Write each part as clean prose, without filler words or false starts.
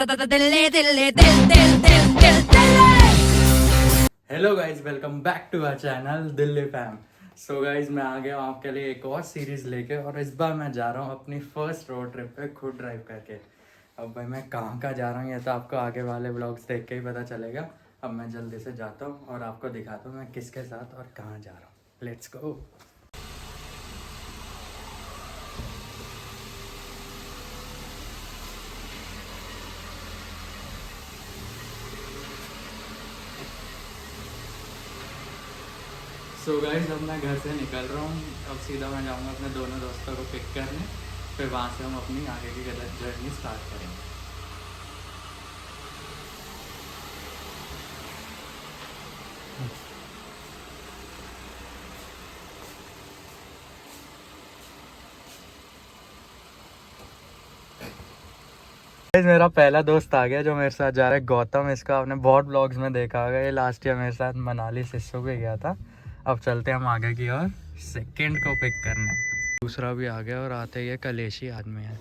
Hello guys, welcome back to our channel Delhi fam. So guys, मैं आ गया हूँ आपके लिए एक और सीरीज़ लेके, और इस बार मैं जा रहा हूँ अपनी फर्स्ट रोड ट्रिप पे खुद ड्राइव करके। अब भाई मैं कहाँ जा रहा हूँ ये तो आपको आगे वाले ब्लॉग्स देख के ही पता चलेगा। अब मैं जल्दी से जाता हूँ और आपको दिखाता हूँ मैं किसके साथ और कहाँ जा रहा हूँ। Let's go. सो गाइज, अब मैं घर से निकल रहा हूँ। अब सीधा मैं जाऊँगा अपने दोनों दोस्तों को पिक करने, फिर वहाँ से हम अपनी आगे की जर्नी स्टार्ट करेंगे। मेरा पहला दोस्त आ गया जो मेरे साथ जा रहा है, गौतम। इसका आपने बहुत ब्लॉग्स में देखा होगा, ये लास्ट ईयर मेरे साथ मनाली सिस्सू पे गया था। अब चलते हैं हम आगे की और सेकंड को पिक करने। दूसरा भी आ गया और आते ही ये कलेशी आदमी है।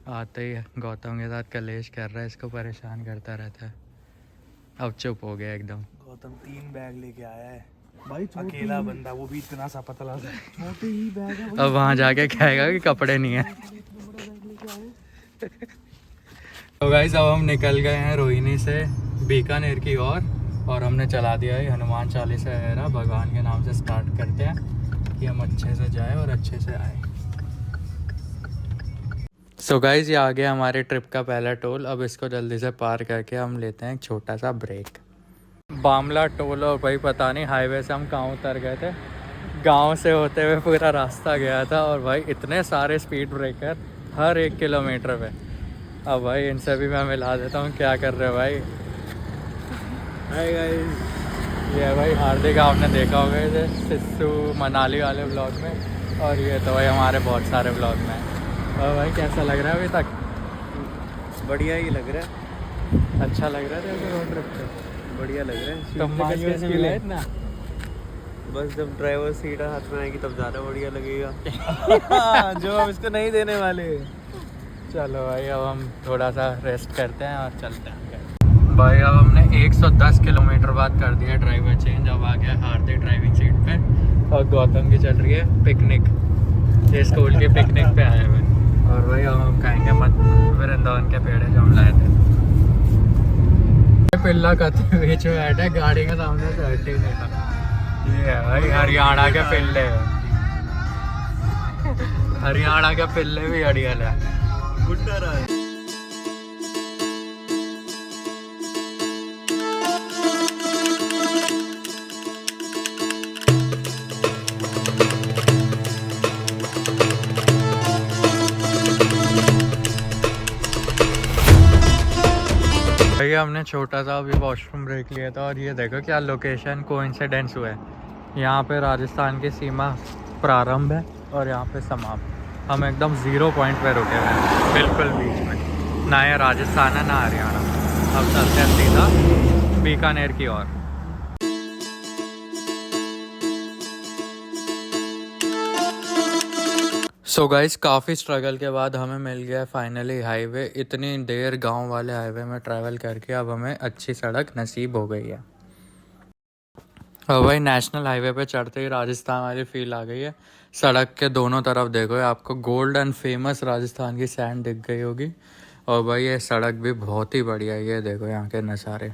आते ही गौतम के साथ कलेश कर रहा है, इसको परेशान करता रहता है। अब चुप हो गया एकदम। गौतम 3 बैग लेके आया है भाई, अकेला बंदा, वो भी इतना सा पतला सा छोटे ही बैग है। अब वहाँ जाके कहेगा कि कपड़े नहीं है। तो गाइस, अब हम निकल गए हैं रोहिणी से बीकानेर की ओर, और हमने चला दिया है हनुमान चालीसा है भगवान के नाम से स्टार्ट करते हैं कि हम अच्छे से जाए और अच्छे से आए। सो गाइस, ये आ गया हमारे ट्रिप का पहला टोल। अब इसको जल्दी से पार करके हम लेते हैं एक छोटा सा ब्रेक। बामला टोल। और भाई पता नहीं हाईवे से हम कहाँ उतर गए थे। गांव से होते हुए पूरा रास्ता गया था, और भाई इतने सारे स्पीड ब्रेकर हर 1 किलोमीटर पे। अब भाई इनसे भी मैं मिला देता हूँ। क्या कर रहे हो भाई? हाय गाइस, ये भाई हार्दिक, आपने देखा होगा इसे सिस्सू मनाली वाले ब्लॉग में, और ये तो भाई हमारे बहुत सारे ब्लॉग में। और भाई कैसा लग रहा है अभी तक? बढ़िया ही लग रहा है, अच्छा लग रहा है तेरे रोड ट्रिप पे? बढ़िया लग रहा है। तो मायूस क्यों है इतना? बस जब ड्राइवर सीट हाथ में आएगी तब ज़्यादा बढ़िया लगेगा। जो हम इसको नहीं देने वाले। चलो भाई, अब हम थोड़ा सा रेस्ट करते हैं और चलते हैं। भाई अब हमने 110 किलोमीटर बाद कर दिया ड्राइवर चेंज। अब आ गया हार्दिक ड्राइविंग सीट पे, और गौतम की चल रही है पिकनिक। ये स्कूल के पिकनिक पे आए हुए। और भाई अब हम खाएंगे वृंदावन के पेड़े जो हम लाए थे। पिल्ला कति बीच में बैठे, गाड़ी के सामने से हट ही नहीं था। ये है भाई हरियाणा के पिल्ले। हरियाणा के पिल्ले भी अड़ियल है। भैया हमने छोटा सा अभी वॉशरूम ब्रेक लिया था, और ये देखो क्या लोकेशन कोइंसिडेंस हुआ है। यहाँ पे राजस्थान की सीमा प्रारंभ है और यहाँ पे समाप्त। हम एकदम 0 पॉइंट पे रुके हुए हैं, बिल्कुल बीच में। ना ये राजस्थान है ना हरियाणा। अब चलते हैं सीधा बीकानेर की ओर। सो गाइस, काफ़ी स्ट्रगल के बाद हमें मिल गया फाइनली हाईवे। इतनी देर गांव वाले हाईवे में ट्रैवल करके अब हमें अच्छी सड़क नसीब हो गई है। और भाई नेशनल हाईवे पे चढ़ते ही राजस्थान वाली फील आ गई है। सड़क के दोनों तरफ देखो, आपको गोल्ड एंड फेमस राजस्थान की सैंड दिख गई होगी। और भाई ये सड़क भी बहुत ही बढ़िया है, ये देखो यहाँ के नज़ारे।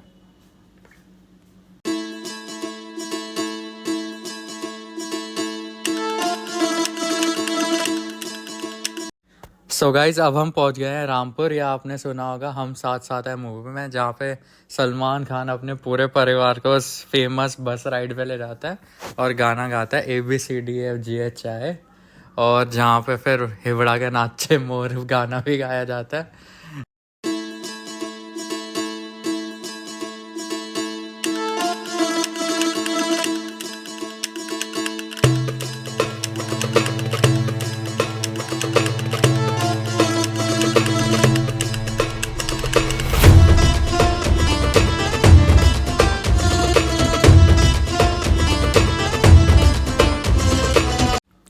सो गाइज, अब हम पहुंच गए हैं रामपुर, या आपने सुना होगा हम साथ साथ है मूवी में, जहाँ पे सलमान खान अपने पूरे परिवार को उस फेमस बस राइड पे ले जाता है और गाना गाता है ABCDFGHI, और जहाँ पे फिर हिवड़ा के नाचे मोर गाना भी गाया जाता है।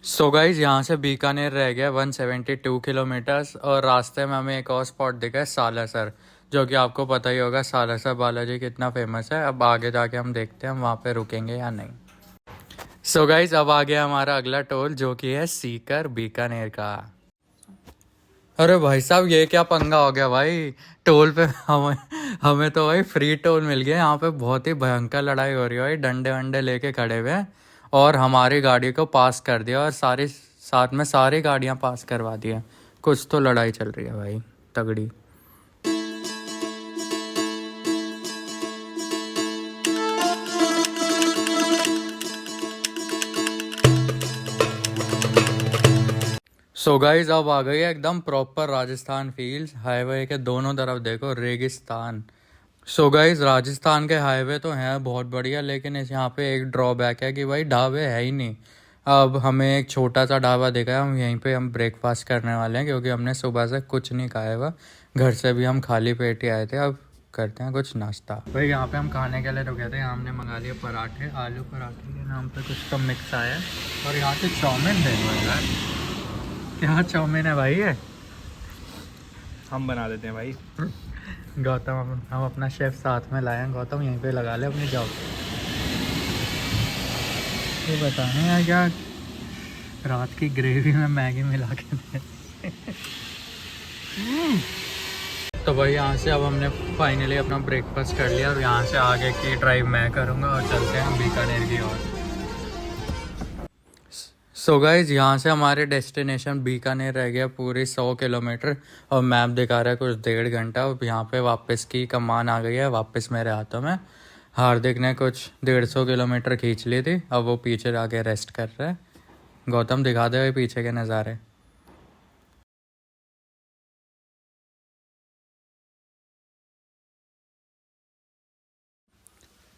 सो गाइज, यहाँ से बीकानेर रह गया 172 किलोमीटर्स, और रास्ते में हमें एक और स्पॉट दिखा है सालासर। जो कि आपको पता ही होगा सालासर बालाजी कितना फेमस है। अब आगे जाके हम देखते हैं हम वहाँ पे रुकेंगे या नहीं। सो गाइज अब आ गया हमारा अगला टोल जो कि है सीकर बीकानेर का। अरे भाई साहब ये क्या पंगा हो गया भाई, टोल पे हमें हमें तो भाई फ्री टोल मिल गया। यहाँ पे बहुत ही भयंकर लड़ाई हो रही है भाई, डंडे वंडे लेके खड़े हुए हैं और हमारी गाड़ी को पास कर दिया और सारी साथ में सारी गाड़ियाँ पास करवा दिया। कुछ तो लड़ाई चल रही है भाई तगड़ी। सो गाइज अब आ गई है एकदम प्रॉपर राजस्थान फील्स। हाईवे के दोनों तरफ देखो रेगिस्तान। सो गाइज राजस्थान के हाईवे तो हैं बहुत बढ़िया, लेकिन इस यहाँ पे एक ड्रॉबैक है कि भाई ढाबे है ही नहीं। अब हमें एक छोटा सा ढाबा दिखा है, हम यहीं पे हम ब्रेकफास्ट करने वाले हैं क्योंकि हमने सुबह से कुछ नहीं खाया हुआ। घर से भी हम खाली पेट ही आए थे, अब करते हैं कुछ नाश्ता। भाई यहाँ पे हम खाने के लिए रुके थे, हमने मंगा लिए पराठे, आलू पराठे के नाम पे कुछ तो मिक्स आया है। और यहाँ से चाउमीन देखो यार, क्या चाउमीन है भाई ये। हम बना देते हैं भाई। गौतम हम अपना शेफ साथ में लाए हैं। गौतम यहीं पे लगा ले अपनी जॉब। ये बताने यार क्या रात की ग्रेवी में मैगी मिला के दे। तो भाई यहाँ से अब हमने फाइनली अपना ब्रेकफास्ट कर लिया और यहाँ से आगे की ड्राइव मैं करूँगा और चलते हैं बीकानेर की ओर। सो गाइज यहाँ से हमारे डेस्टिनेशन बीकानेर रह गया पूरी 100 किलोमीटर और मैप दिखा रहा है कुछ 1.5 घंटा। अब यहाँ पे वापस की कमान आ गई है वापस मेरे हाथों में। हार्दिक ने कुछ 150 किलोमीटर खींच ली थी, अब वो पीछे आके रेस्ट कर रहा है। गौतम दिखा दे भाई पीछे के नज़ारे।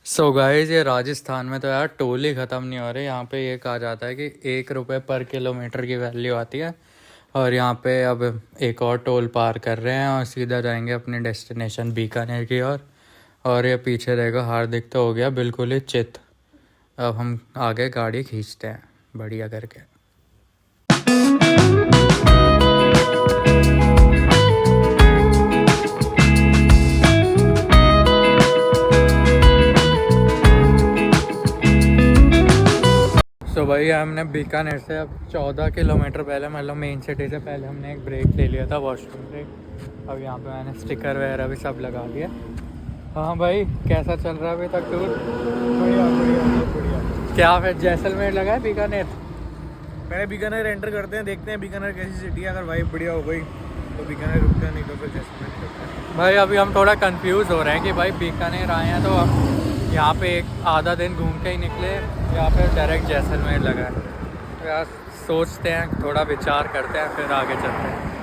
सो गाइस ये राजस्थान में तो यार टोल ही ख़त्म नहीं हो रहे। यहाँ पे ये कहा जाता है कि 1 रुपये पर किलोमीटर की वैल्यू आती है और यहाँ पे अब एक और टोल पार कर रहे हैं और सीधा जाएंगे अपने डेस्टिनेशन बीकानेर की ओर। और ये पीछे रहेगा हार्दिक तो हो गया बिल्कुल ही चित। अब हम आगे गाड़ी खींचते हैं बढ़िया करके। तो भाई हमने बीकानेर से अब 14 किलोमीटर पहले मतलब मेन सिटी से पहले हमने एक ब्रेक ले लिया था, वॉशरूम ब्रेक। अब यहाँ पे मैंने स्टिकर वगैरह भी सब लगा दिया। हाँ भाई कैसा चल रहा है अभी तक टूर? बढ़िया बढ़िया बहुत बढ़िया। क्या फिर जैसलमेर लगा है बीकानेर? पहले बीकानेर एंटर करते हैं, देखते हैं बीकानेर कैसी सिटी है। अगर वाइब बढ़िया हो गई तो बीकानेर रुकते हैं, नहीं तो फिर जैसलमेर निकलते हैं। भाई अभी हम थोड़ा कंफ्यूज हो रहे हैं कि भाई बीकानेर आए हैं तो हम यहाँ पे एक आधा दिन घूम के ही निकले या फिर डायरेक्ट जैसलमेर लगा है। तो यार सोचते हैं, थोड़ा विचार करते हैं फिर आगे चलते हैं।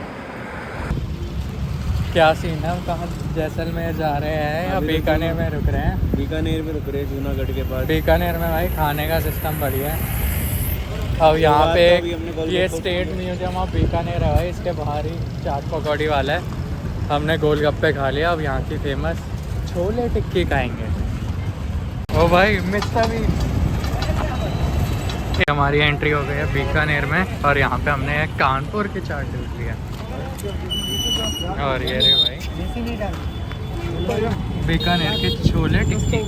क्या सीन है, हम कहाँ जैसलमेर जा रहे हैं या बीकानेर में रुक रहे हैं? बीकानेर में रुक रहे हैं, जूनागढ़ के पास। बीकानेर में भाई खाने का सिस्टम बढ़िया है। अब यहाँ पे ये स्टेट म्यूजियम ऑफ बीकानेर है भाई, इसके बाहर ही चाट पकौड़ी वाला है। हमने गोलगप्पे खा लिया, अब यहाँ की फेमस छोले टिक्की खाएंगे। ओ भाई मिस्टर भी हमारी एंट्री हो गई है बीकानेर में और यहाँ पे हमने कानपुर की चाट ढूंढ लिया और ये रे भाई बीकानेर के छोले टिक्की।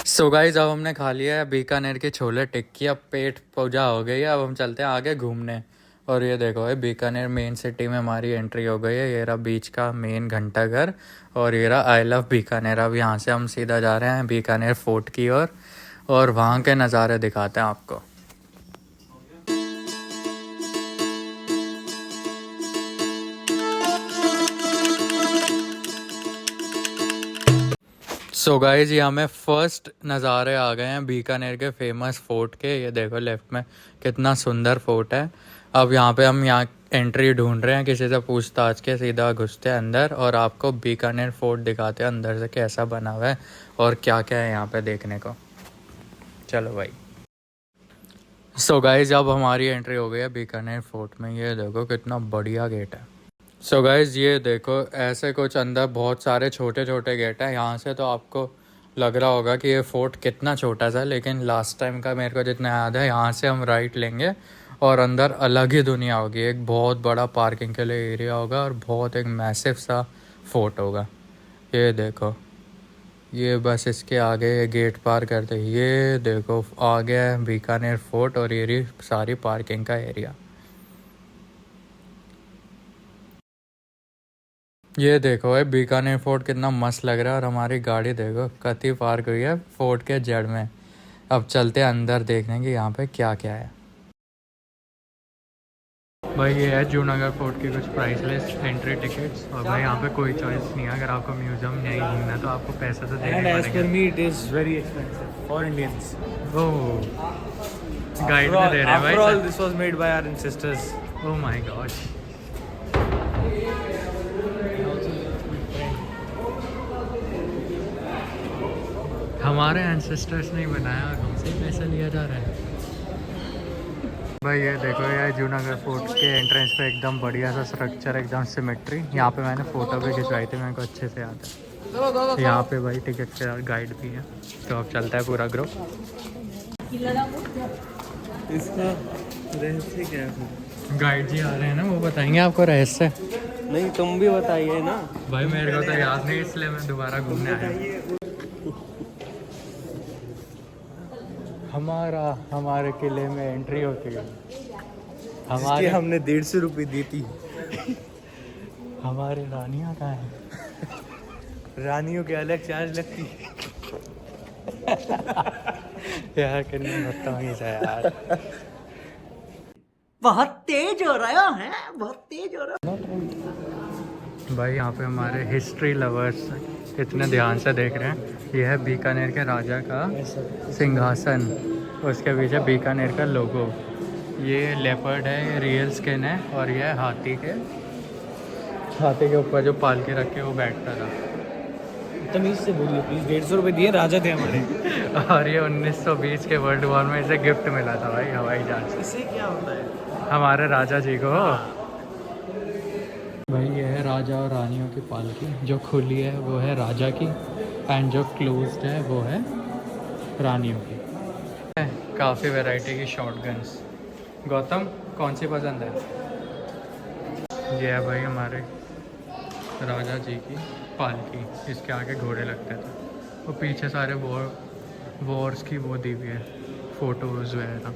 सो गाइस अब हमने खा लिया है बीकानेर की छोले टिक्की, अब पेट पूजा हो गई है। अब हम चलते हैं आगे घूमने। और ये देखो ये बीकानेर मेन सिटी में हमारी एंट्री हो गई है। ये रहा बीच का मेन घंटाघर और ये रहा आई लव बीकानेर। अब यहाँ से हम सीधा जा रहे हैं बीकानेर फोर्ट की ओर और वहाँ के नज़ारे दिखाते हैं आपको। सो गाइस ये हमें फर्स्ट नज़ारे आ गए हैं बीकानेर के फेमस फोर्ट के। ये देखो लेफ्ट में कितना सुंदर फोर्ट है। अब यहाँ पे हम यहाँ एंट्री ढूंढ रहे हैं, किसी से पूछताछ के सीधा घुसते हैं अंदर और आपको बीकानेर फोर्ट दिखाते हैं अंदर से कैसा बना हुआ है और क्या क्या है यहाँ पे देखने को। चलो भाई। सो गाइस अब हमारी एंट्री हो गई है बीकानेर फोर्ट में। ये देखो कितना बढ़िया गेट है। सो गाइस ये देखो ऐसे कुछ अंदर बहुत सारे छोटे छोटे गेट हैं। यहाँ से तो आपको लग रहा होगा कि ये फोर्ट कितना छोटा सा, लेकिन लास्ट टाइम का मेरे को जितना याद है यहाँ से हम राइट लेंगे और अंदर अलग ही दुनिया होगी। एक बहुत बड़ा पार्किंग के लिए एरिया होगा और बहुत एक मैसिव सा फोर्ट होगा। ये देखो, ये बस इसके आगे ये गेट पार करते ये देखो आ गया है बीकानेर फोर्ट और ये रही सारी पार्किंग का एरिया। ये देखो है बीकानेर फोर्ट कितना मस्त लग रहा है और हमारी गाड़ी देखो कति पार्क हुई है फोर्ट के जड़ में। अब चलते हैं अंदर देखने की यहाँ पे क्या क्या है। भाई ये है जूनागढ़ फोर्ट की कुछ प्राइसलेस एंट्री टिकट्स और भाई यहाँ पे कोई चॉइस नहीं है। अगर आपको म्यूजियम नहीं घूमना है तो आपको पैसे तो देने पड़ेंगे। me it is very expensive for Indians. Oh guide में दे रहे हैं भाई। After all, this was made by our ancestors. Oh my God. हमारे एंसेस्टर्स ने बनाया और हमसे पैसा लिया जा रहा है। भाई ये देखो ये जूनागढ़ फोर्ट के एंट्रेंस पे एकदम बढ़िया सा स्ट्रक्चर एकदम सिमेट्री। यहाँ पे मैंने फ़ोटो भी खिंचवाई थी, मेरे को अच्छे से याद है। यहाँ पे भाई टिकट के गाइड भी है। तो अब चलता है पूरा ग्रुप। इसका रहस्य क्या है? गाइड जी आ रहे हैं ना, वो बताएंगे आपको रहस्य। नहीं, तुम भी बताइए ना भाई मेरे को तो याद नहीं इसलिए मैं दोबारा घूमने आया। हमारे किले में एंट्री होती है। हमारे हमने 150 रुपये दी थी। हमारे रानियाँ कहाँ हैं? रानियों के अलग चार्ज लगती यार कितनी बदतमीज है यार। बहुत तेज हो रहा है, बहुत तेज हो रहा है। भाई यहाँ पे हमारे हिस्ट्री लवर्स इतने ध्यान से देख रहे हैं। यह है बीकानेर के राजा का सिंहासन, उसके पीछे बीकानेर का लोगो। ये लेपर्ड है, ये रियल स्किन है और ये हाथी के ऊपर जो पालकी रखे वो बैठता था। तमीज से बोलिए प्लीज। 150 रुपये दिए, राजा थे हमारे। और ये 1920 के वर्ल्ड वॉर में इसे गिफ्ट मिला था भाई, हवाई जहाज। इससे क्या होता है? हमारे राजा जी को। भाई ये है राजा और रानियों की पालकी। जो खुली है वो है राजा की एंड जो क्लोज्ड है वो है रानियों की। काफ़ी वैरायटी की शॉटगन्स। गौतम कौन सी पसंद है? ये है भाई हमारे राजा जी की पालकी, इसके आगे घोड़े लगते थे। और पीछे सारे वॉर्स की वो दी हुई है फ़ोटोज़ वगैरह।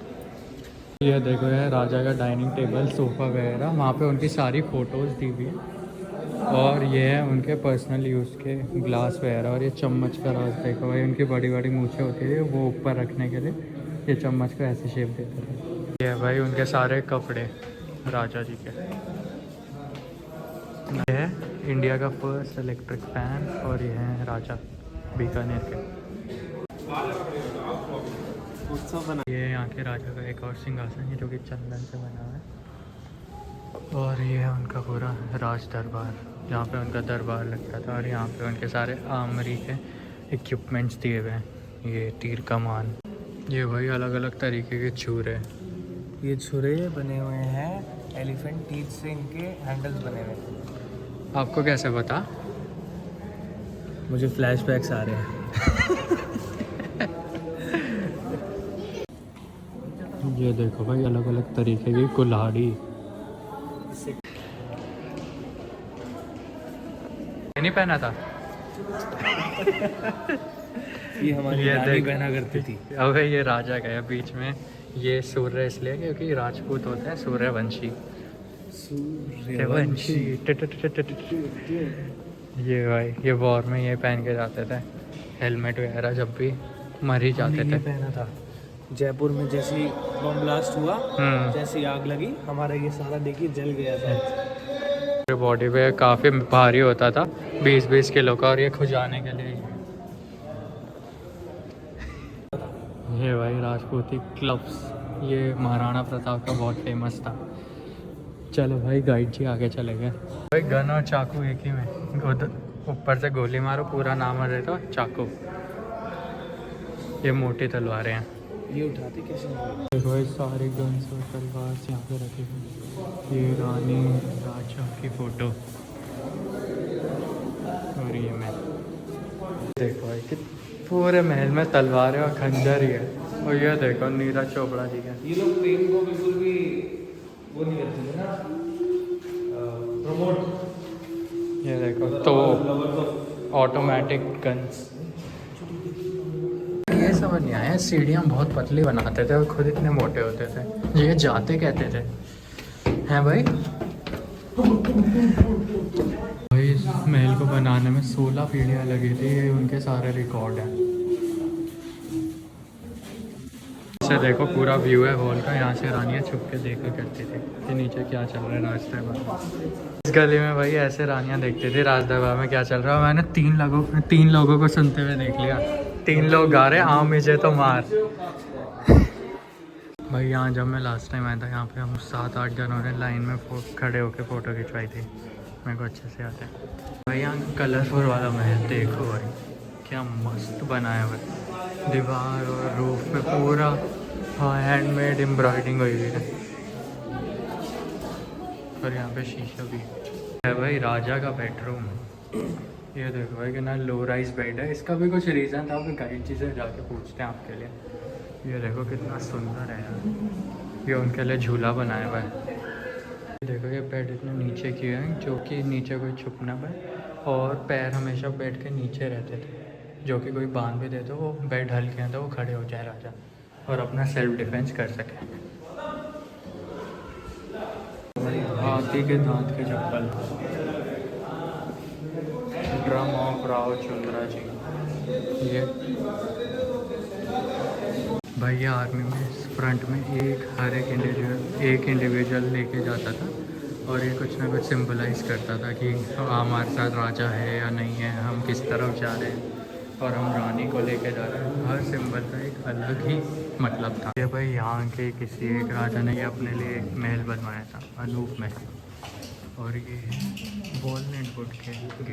ये देखो यार राजा का डाइनिंग टेबल, सोफ़ा वगैरह, वहाँ पे उनकी सारी फ़ोटोज़ दी हुई है। और ये है उनके पर्सनल यूज़ के ग्लास वगैरह। और ये चम्मच का राज देखो भाई, उनकी बड़ी बड़ी मूछें होती थी, वो ऊपर रखने के लिए ये चम्मच को ऐसे शेप देते थे। ये भाई उनके सारे कपड़े राजा जी के। ये है इंडिया का फर्स्ट इलेक्ट्रिक फैन और ये है राजा बीकानेर के। ये यहाँ के राजा का एक और सिंहासन है जो कि चंदन से बना हुआ है। और ये है उनका पूरा राज दरबार, जहाँ पे उनका दरबार लगता था। और यहाँ पे उनके सारे आर्मरी के इक्विपमेंट्स दिए हुए हैं। ये तीर कमान, ये भाई अलग अलग तरीके के छुरे। ये छुरे बने हुए हैं एलिफेंट टीथ से, इनके हैंडल्स बने हुए हैं। आपको कैसे पता? मुझे फ्लैशबैक्स आ रहे हैं। ये देखो भाई अलग अलग तरीके की कुल्हाड़ी। ये नहीं पहना था। ये हमारी नानी पहना करती थी। अब ये राजा का है बीच में। ये सूर्य इसलिए क्योंकि राजपूत होते हैं सूर्यवंशी। सूर्यवंशी। ये भाई ये वॉर में ये पहन के जाते थे, हेलमेट वगैरह, जब भी मर ही जाते थे। पहना था जयपुर में, जैसे ही बम ब्लास्ट हुआ, जैसे ही आग लगी, हमारा ये सारा देखिए जल गया था। बॉडी पे काफ़ी भारी होता था, 20-20 किलो का। और ये खुजाने के लिए ये भाई राजपूती क्लब्स, ये महाराणा प्रताप का बहुत फेमस था। चलो भाई गाइड जी आगे चले गए। भाई गन और चाकू एक ही में, ऊपर से गोली मारो पूरा नाम आ रहता चाकू। ये मोटी तलवारें हैं। ये उठाते कैसे? देखो भाई सारी गन्स और तलवार यहाँ पे रखी हुई। ये रानी राजा की फ़ोटो और ये महल। देखो भाई कि पूरे महल में तलवारें और खंजर ही है। और ये देखो नीरज चोपड़ा जी का। ये लोग प्रेम को बिल्कुल भी वो नहीं करते थे ना, प्रमोट। ये देखो तो ऑटोमेटिक गन्स। ये समझ नहीं आया, सीढ़ियाँ बहुत पतली बनाते थे और खुद इतने मोटे होते थे, ये जाते कहते थे हैं भाई। भाई इस महल को बनाने में 16 पीढ़ियाँ लगी थी, ये उनके सारे रिकॉर्ड हैं। से देखो पूरा व्यू है हॉल का, यहाँ से रानियाँ छुप के देखा करती थी कि नीचे क्या चल रहा है रास्ते में। इस गली में भाई ऐसे रानियाँ देखती थी राजदरबार में क्या चल रहा है। मैंने तीन लोगों को सुनते हुए देख लिया। 3 लोग गा रहे आम मुझे तो मार। भाई यहाँ जब मैं लास्ट टाइम आया था, यहाँ पे हम 7-8 जनों ने लाइन में खड़े होकर फ़ोटो खिंचवाई थी, मेरे को अच्छे से आता है। भाई यहाँ कलरफुल वाला महल देखो भाई, क्या मस्त बनाया हुआ है। दीवार और रूफ पे पूरा हैंडमेड एम्ब्रॉयडिंग हुई हुई है। और यहाँ पे शीशा भी है। भाई राजा का बेडरूम, ये देखो भाई कि ना लो राइज बेड है। इसका भी कुछ रीज़न था, फिर गाइड जी से जाके पूछते हैं आपके लिए। ये देखो कितना सुंदर है यार, ये उनके लिए झूला बनाया हुआ है। देखो ये बेड इतने नीचे किए हैं जो कि नीचे कोई छुप ना पाए, और पैर हमेशा बेड के नीचे रहते थे, जो कि कोई बांध भी दे तो वो बेड हल्के हैं तो वो खड़े हो जाए राजा और अपना सेल्फ डिफेंस कर सके। हाथी के दांत के चप्पल, ड्रम ऑफ राव चंद्रा जी। ये भैया आर्मी में फ्रंट में हर एक इंडिविजुअल लेके जाता था, और ये कुछ ना कुछ सिंबलाइज करता था कि हमारे साथ राजा है या नहीं है, हम किस तरफ जा रहे हैं और हम रानी को लेके जा रहे हैं। हर सिंबल का एक अलग ही मतलब था। ये भाई यहाँ के किसी एक राजा ने ये अपने लिए एक महल बनवाया था, अनूप महल, और ये वॉलनट वुड के गेट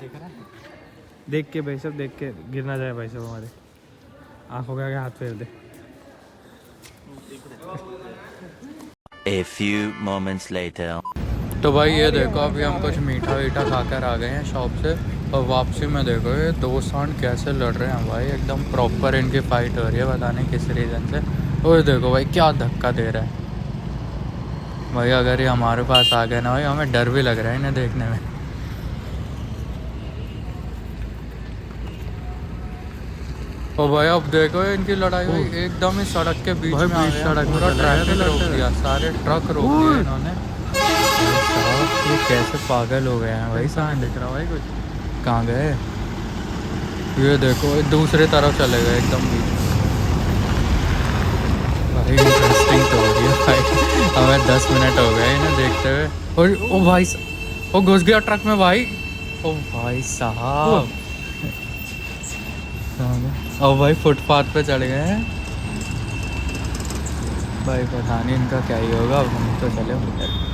दिख रहा है। देख के भाई साहब, देख के गिर ना जाए भाई साहब, हमारे आंखों के आगे हाथ फेर दे। A few moments later. तो भाई ये देखो अभी हम कुछ मीठा वीठा खाकर आ गए हैं शॉप से, और वापसी में देखो ये 2 सांड कैसे लड़ रहे हैं भाई, एकदम प्रॉपर इनकी फाइट हो रही है, पता नहीं किस रीज़न से। और देखो भाई क्या धक्का दे रहा है भाई। अगर ये हमारे पास आ गए ना भाई, हमें डर भी लग रहा है इन्हें देखने में। और भाई अब देखो इनकी लड़ाई हुई एकदम ही सड़क के बीच में आ गया, सड़क पूरा ट्रैफिक रोक दिया, सारे ट्रक रोक दिए इन्होंने। ये कैसे पागल हो गए हैं भाई। सांड दिख रहा भाई कुछ, कहाँ गए? ये देखो दूसरे तरफ चले गए एकदम बीच में। भाई इंटरेस्टिंग तो हो रही है भाई, हमें 10 मिनट हो गए इन्हें देखते हुए। और ओ भाई वो घुस गया ट्रक में भाई। ओ भाई साहब, और भाई फुटपाथ पे चढ़ गए हैं भाई, पता नहीं इनका क्या ही होगा। अब हम तो चले उधर।